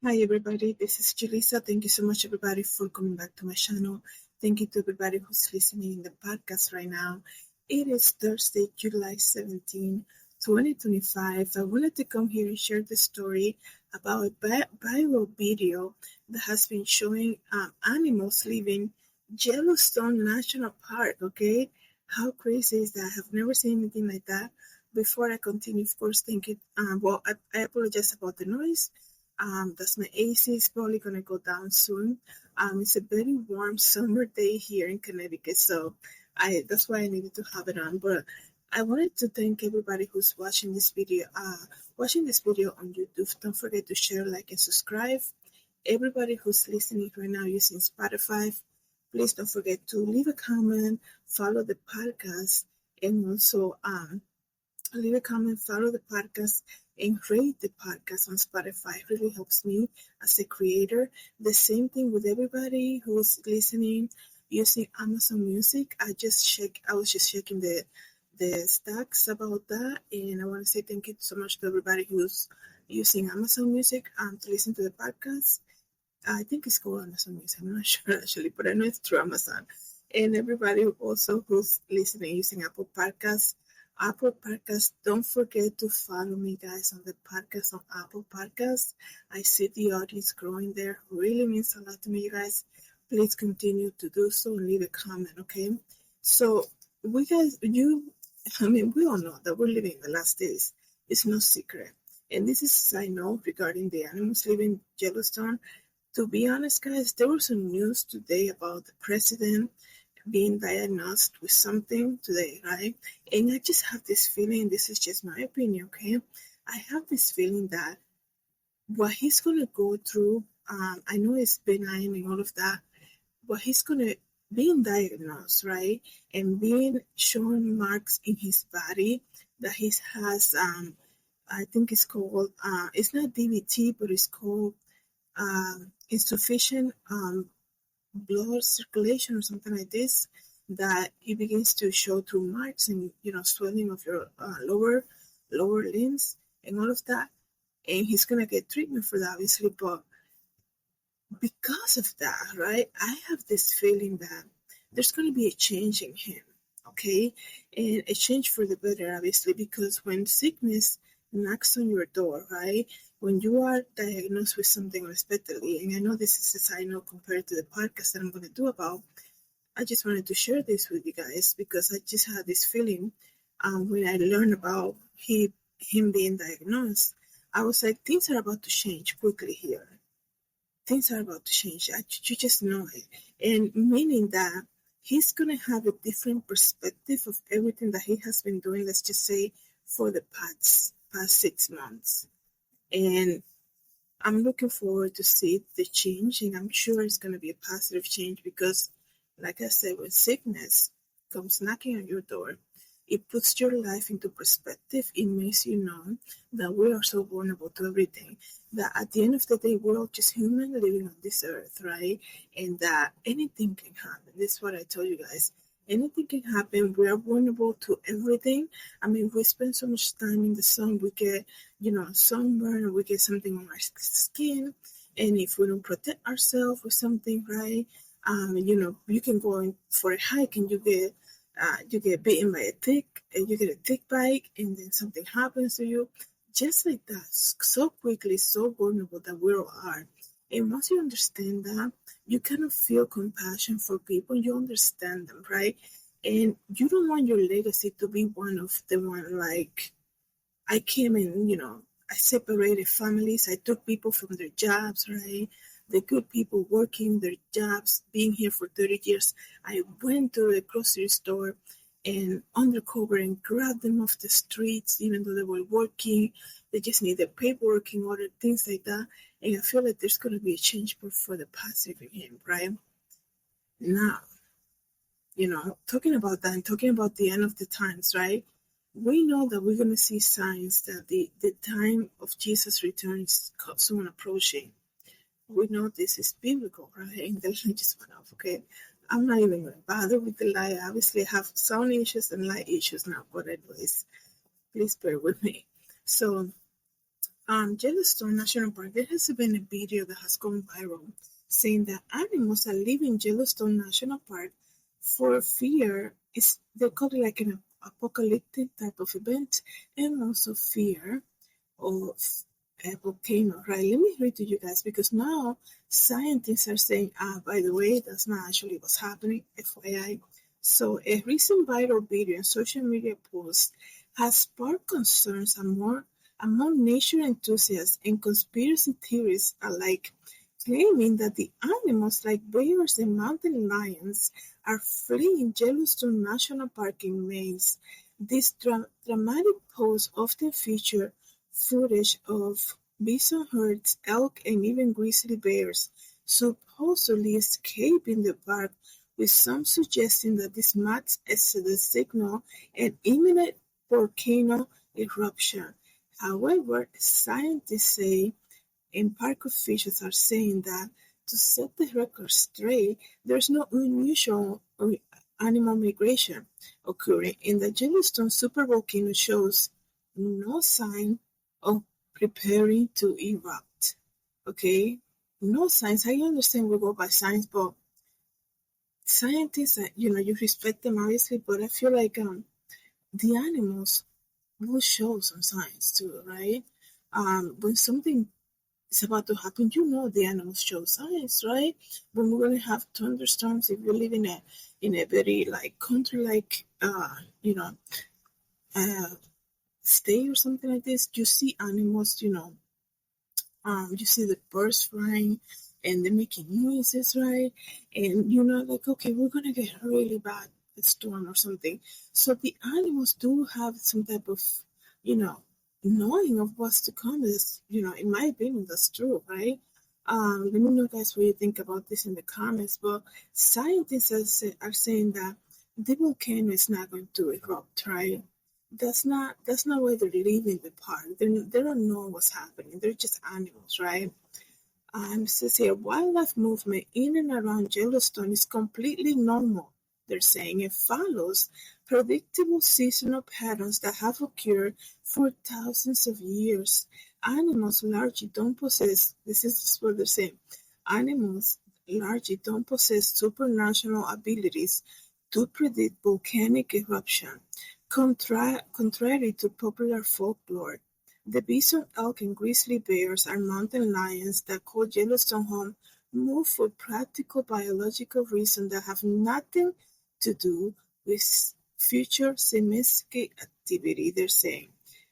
Hi everybody, this is Julissa. Thank you so much everybody for coming back to my channel. Thank you to everybody who's listening in the podcast right now. It is Thursday, July 17, 2025. I wanted to come here and share the story about a viral video that has been showing animals living Yellowstone National Park, okay? How crazy is that? I have never seen anything like that. Before I continue, of course, thank you. I apologize about the noise. That's my AC is probably gonna go down soon. It's a very warm summer day here in Connecticut, so that's why I needed to have it on. But I wanted to thank everybody who's watching this video on YouTube. Don't forget to share, like, and subscribe. Everybody who's listening right now using Spotify, please don't forget to leave a comment, follow the podcast, and also leave a comment, follow the podcast, and rate the podcast on Spotify. It really helps me as a creator. The same thing with everybody who's listening using Amazon Music. I was just checking the stats about that, and I want to say thank you so much to everybody who's using Amazon Music to listen to the podcast. I think it's called Amazon Music. I'm not sure actually, but I know it's through Amazon. And everybody also who's listening using Apple Podcasts. Apple Podcasts, don't forget to follow me, guys, on the podcast on Apple Podcasts. I see the audience growing there. Really means a lot to me, you guys. Please continue to do so and leave a comment, okay? So, we all know that we're living in the last days. It's no secret. And this is a side note regarding the animals living in Yellowstone. To be honest, guys, there was some news today about the president being diagnosed with something today, right? And I just have this feeling, this is just my opinion, okay? I have this feeling that what he's going to go through, I know it's benign and all of that, but he's going to being diagnosed, right? And being shown marks in his body that he has, I think it's called, it's not DVT, but it's called insufficient blood circulation or something like this, that it begins to show through marks and swelling of your lower limbs and all of that, and he's gonna get treatment for that, obviously. But because of that, right, I have this feeling that there's gonna be a change in him, okay, and a change for the better, obviously, because when sickness knocks on your door, right? When you are diagnosed with something unexpectedly, and I know this is a side note compared to the podcast that I'm going to do about, I just wanted to share this with you guys because I just had this feeling when I learned about him being diagnosed. I was like, things are about to change quickly here. Things are about to change. You just know it. And meaning that he's going to have a different perspective of everything that he has been doing, let's just say, for the past 6 months. And I'm looking forward to see the change, and I'm sure it's going to be a positive change because, like I said, when sickness comes knocking on your door, it puts your life into perspective. It makes you know that we are so vulnerable to everything, that at the end of the day, we're all just human living on this earth, right? And that anything can happen. This is what I tell you guys. Anything can happen. We are vulnerable to everything. I mean, we spend so much time in the sun, we get, sunburn, or we get something on our skin. And if we don't protect ourselves with something, right? You can go in for a hike and you get bitten by you get a tick bite, and then something happens to you, just like that, so quickly, so vulnerable that we all are. And once you understand that, you kind of feel compassion for people. You understand them, right? And you don't want your legacy to be one of the one like I came in, I separated families. I took people from their jobs, right? The good people working their jobs, being here for 30 years. I went to the grocery store and undercover and grabbed them off the streets, even though they were working. They just needed paperwork and other things like that. And I feel like there's going to be a change for the positive in him, right? Now, talking about that and talking about the end of the times, right? We know that we're going to see signs that the time of Jesus' return is soon approaching. We know this is biblical, right? And then I just went off, okay? I'm not even going to bother with the light. I obviously have sound issues and light issues now, but anyways, please bear with me. So Yellowstone National Park, there has been a video that has gone viral saying that animals that live in Yellowstone National Park for fear is they call it like an apocalyptic type of event and also fear of a volcano, right? Let me read to you guys because now scientists are saying, by the way, that's not actually what's happening, FYI. So a recent viral video and social media post has sparked concerns among nature enthusiasts and conspiracy theorists alike, claiming that the animals like bears and mountain lions are fleeing Yellowstone National Park in Maine. These dramatic posts often feature footage of bison herds, elk, and even grizzly bears supposedly escaping the park, with some suggesting that this might signal an imminent volcano eruption. However, scientists say and park officials are saying that to set the record straight, there's no unusual animal migration occurring, and the Yellowstone supervolcano shows no sign of preparing to erupt. Okay? No signs. I understand we go by signs, but scientists, you respect them obviously, but I feel like the animals will show some signs too, right? When something is about to happen, the animals show signs, right? When we're gonna have thunderstorms, if you live in a very like country like state or something like this, you see animals, you see the birds flying and they're making noises, right? And like, okay, we're gonna get a really bad storm or something. So the animals do have some type of, knowing of what's to come. Is, in my opinion, that's true, right? Let me know, guys, what you think about this in the comments. But scientists are saying that the volcano is not going to erupt, right? That's not why they're leaving the park. They don't know what's happening. They're just animals, right? Says here, wildlife movement in and around Yellowstone is completely normal. They're saying it follows predictable seasonal patterns that have occurred for thousands of years. Animals largely don't possess, this is what they're saying, animals largely don't possess supernatural abilities to predict volcanic eruption. Contrary to popular folklore, the bison, elk, and grizzly bears are mountain lions that call Yellowstone home move for practical biological reasons that have nothing to do with future seismic activity, they're saying.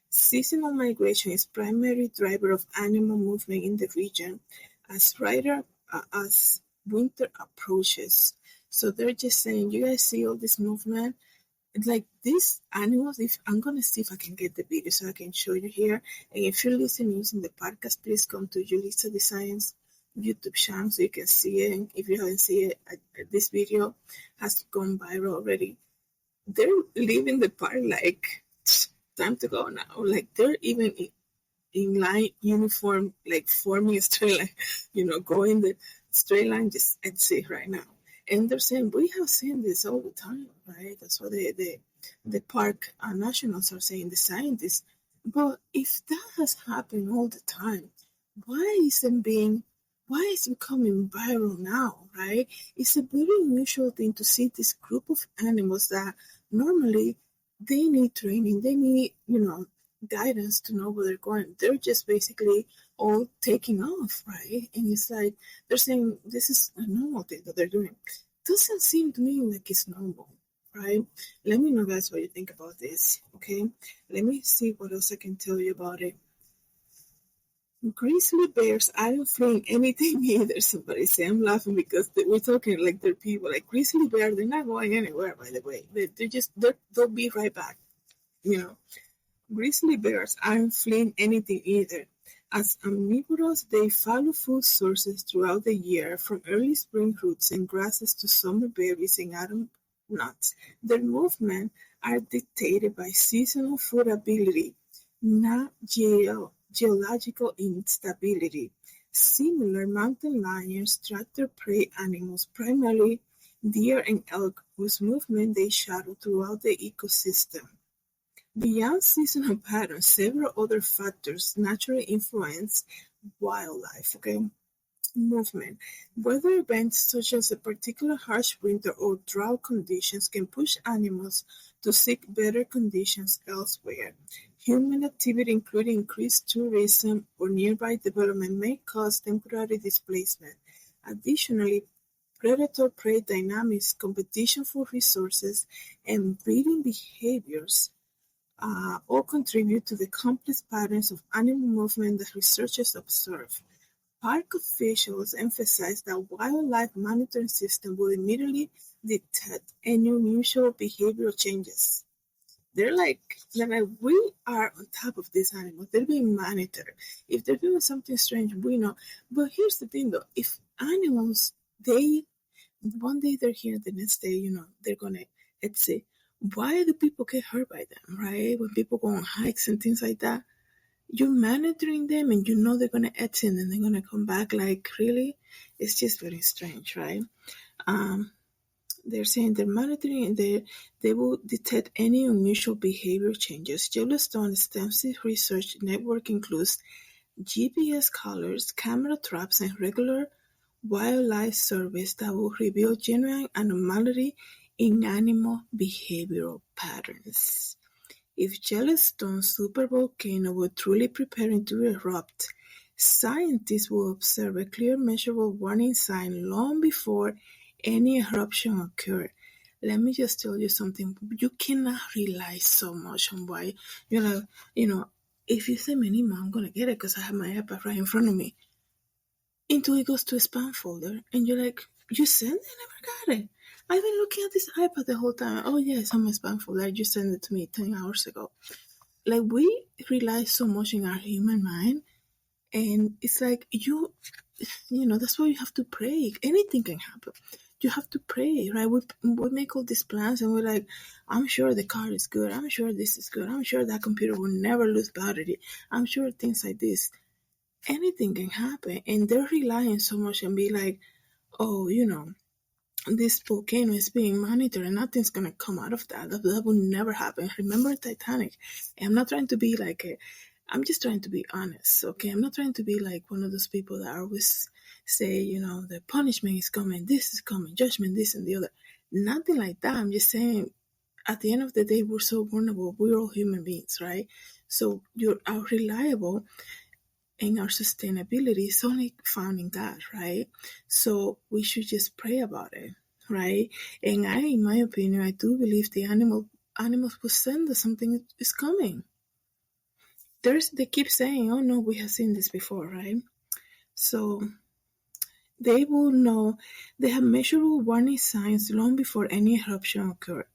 Seasonal migration is primary driver of animal movement in the region as winter approaches. So they're just saying, you guys see all this movement? Like these animals, if I'm gonna see if I can get the video so I can show you here. And if you're listening using the podcast, please come to Julissa Designs YouTube channel so you can see it. And if you haven't seen it, this video has gone viral already. They're leaving the park like time to go now. Like they're even in line uniform, like forming a straight line, going the straight line just exit right now. And they're saying, we have seen this all the time, right? That's what the park nationals are saying, the scientists. But if that has happened all the time, why is it becoming viral now, right? It's a very unusual thing to see this group of animals that normally they need training, they need, guidance to know where they're going. They're just basically all taking off, right? And it's like they're saying this is a normal thing that they're doing. Doesn't seem to me like it's normal, right? Let me know, guys, what you think about this, okay? Let me see what else I can tell you about it. Grizzly bears aren't fleeing anything either. Somebody say, I'm laughing because we're talking like they're people. Like grizzly bear, they're not going anywhere. By the way, they'll be right back. Grizzly bears aren't fleeing anything either. As omnivorous, they follow food sources throughout the year, from early spring roots and grasses to summer berries and autumn nuts. Their movements are dictated by seasonal food availability, not geological instability. Similar mountain lions track their prey animals, primarily deer and elk, whose movement they shadow throughout the ecosystem. Beyond seasonal patterns, several other factors naturally influence wildlife, okay? Movement. Weather events such as a particular harsh winter or drought conditions can push animals to seek better conditions elsewhere. Human activity, including increased tourism or nearby development, may cause temporary displacement. Additionally, predator-prey dynamics, competition for resources, and breeding behaviors all contribute to the complex patterns of animal movement that researchers observe. Park officials emphasize that wildlife monitoring systems will immediately detect any unusual behavioral changes. They're like, we are on top of these animals. They're being monitored. If they're doing something strange, we know. But here's the thing, though: if animals, they one day they're here, the next day, they're gonna. Let's say, why do people get hurt by them, right? When people go on hikes and things like that, you're monitoring them and you know they're gonna exit and then they're gonna come back. Like, really, it's just very strange, right? Um, they're saying they're monitoring and they will detect any unusual behavior changes. Yellowstone extensive research network includes GPS collars, camera traps, and regular wildlife surveys that will reveal genuine anomaly in animal behavioral patterns. If Yellowstone's supervolcano were truly preparing to erupt, scientists will observe a clear measurable warning sign long before any eruption occurred. Let me just tell you something. You cannot rely so much on why you're like, if you say Minima, I'm gonna get it because I have my iPad right in front of me. Until it goes to a spam folder, and you're like, you sent it? I never got it. I've been looking at this iPad the whole time. Oh yeah, it's on my spam folder. You sent it to me 10 hours ago. Like, we rely so much in our human mind, and it's like that's why you have to pray. Anything can happen. You have to pray, right? We make all these plans and we're like, I'm sure the car is good, I'm sure this is good, I'm sure that computer will never lose battery, I'm sure things like this. Anything can happen, and they're relying so much and be like, oh, this volcano is being monitored and nothing's gonna come out of that. That will never happen. Remember Titanic? And I'm not trying to be like I'm just trying to be honest, okay? I'm not trying to be like one of those people that always say, the punishment is coming, this is coming, judgment, this and the other. Nothing like that. I'm just saying, at the end of the day, we're so vulnerable. We're all human beings, right? So you're reliable, and our sustainability is only found in God, right? So we should just pray about it, right? And in my opinion, I do believe the animals will send us something is coming. They keep saying, "Oh no, we have seen this before," right? So they will know. They have measurable warning signs long before any eruption occurred.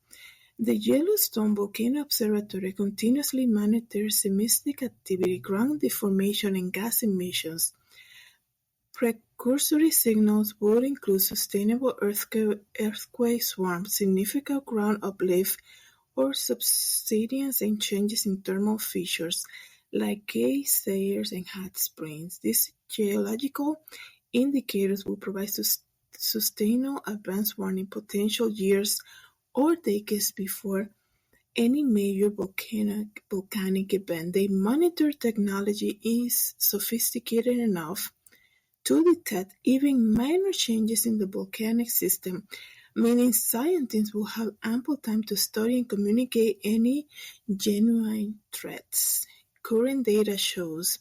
The Yellowstone Volcano Observatory continuously monitors seismic activity, ground deformation, and gas emissions. Precursory signals would include sustainable earthquake swarms, significant ground uplift, or subsidence and changes in thermal features like geysers and hot springs. These geological indicators will provide sustainable advance warning potential years or decades before any major volcanic event. The monitor technology is sophisticated enough to detect even minor changes in the volcanic system, meaning scientists will have ample time to study and communicate any genuine threats. Current data shows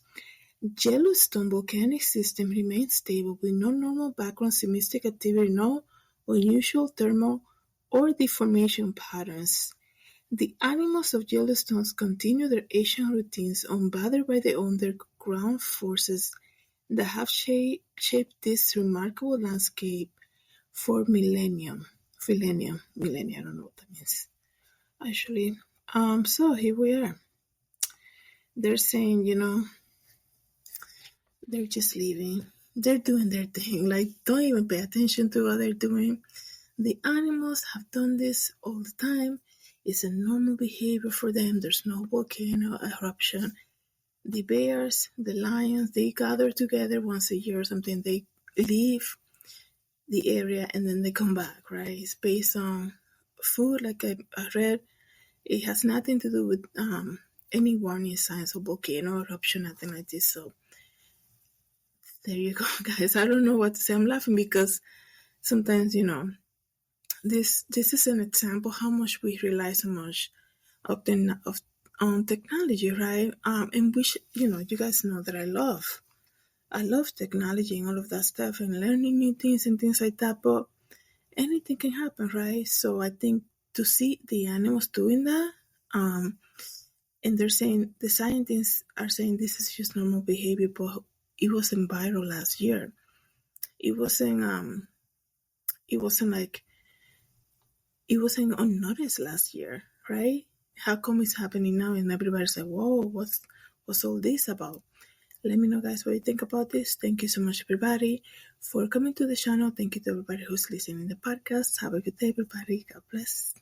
Yellowstone volcanic system remains stable with no normal background seismic activity, no unusual thermal or deformation patterns. The animals of Yellowstone continue their ancient routines unbothered by the underground forces that have shaped this remarkable landscape for millennia. Millennia, I don't know what that means. Actually, so here we are. They're saying, they're just leaving. They're doing their thing. Like, don't even pay attention to what they're doing. The animals have done this all the time. It's a normal behavior for them. There's no volcano eruption. The bears, the lions, they gather together once a year or something. They leave the area and then they come back, right? It's based on food, like I read. It has nothing to do with any warning signs of volcano eruption, nothing like this. So there you go, guys. I don't know what to say. I'm laughing because sometimes, this is an example how much we rely so much on technology, right? And which, you guys know that I love technology and all of that stuff and learning new things and things like that. But anything can happen, right? So I think to see the animals doing that, and they're saying the scientists are saying this is just normal behavior, but it wasn't viral last year. It wasn't it wasn't like it wasn't unnoticed last year, right? How come it's happening now and everybody's like, whoa, what's all this about? Let me know, guys, what you think about this. Thank you so much, everybody, for coming to the channel. Thank you to everybody who's listening to the podcast. Have a good day, everybody. God bless.